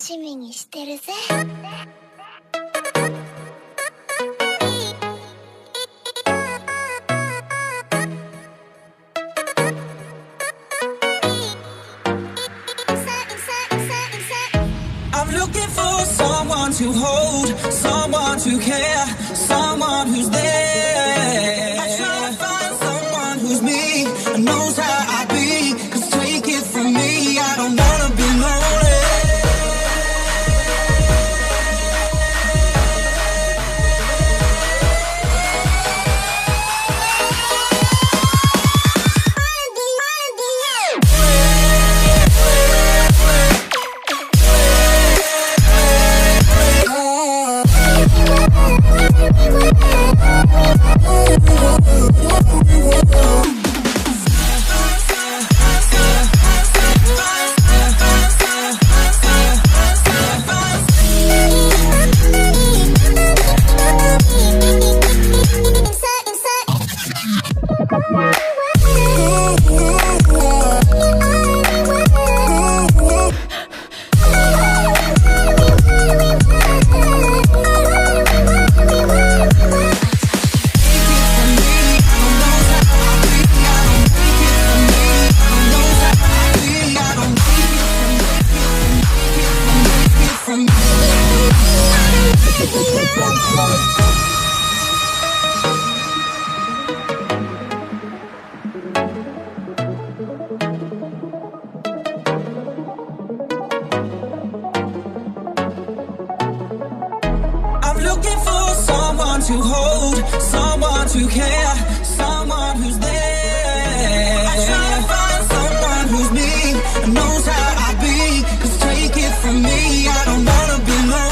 趣味にしてるぜ。I'm looking for someone to hold, someone to care, someone who's there. I try to find someone who's me and knows how I be. 'Cause take it from me, I don't wanna be lonely. I'm looking for someone to hold, someone to care, someone who's there. I try to find someone who's me and knows how I be. 'Cause take it from me, I don't wanna be lonely.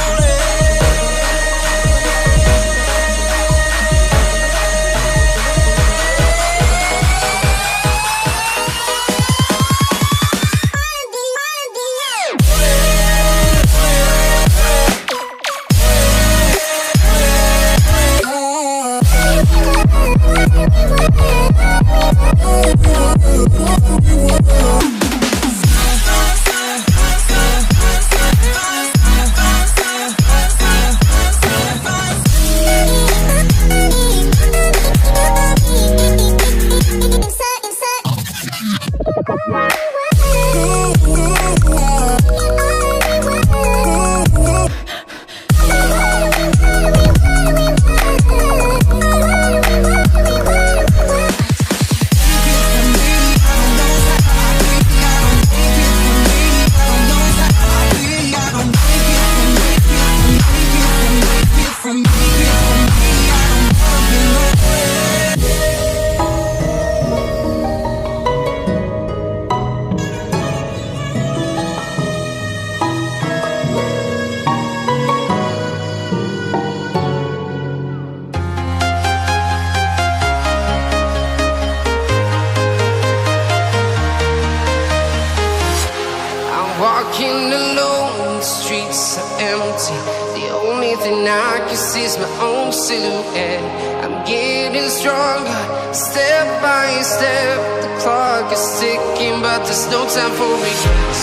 Walking alone, the streets are empty. The only thing I can see is my own silhouette. I'm getting stronger, step by step. The clock is ticking, but there's no time for regrets.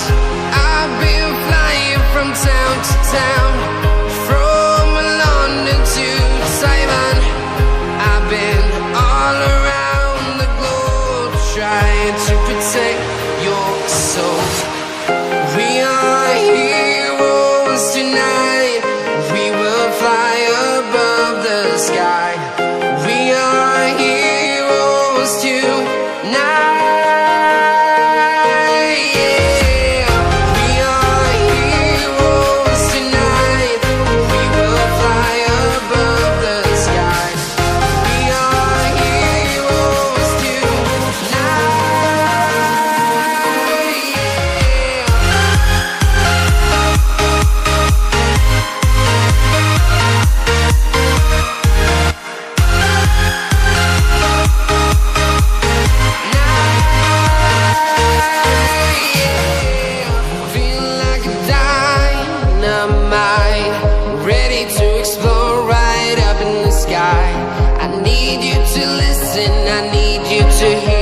I've been flying from town to town, from London to Taiwan. I've been all around the globe, trying to protect your soul. We are heroes tonight. We will fly above the sky. We are heroes tonight. Yeah. We are heroes tonight. We will fly above the sky. We are heroes tonight. I need you to listen, I need you to hear.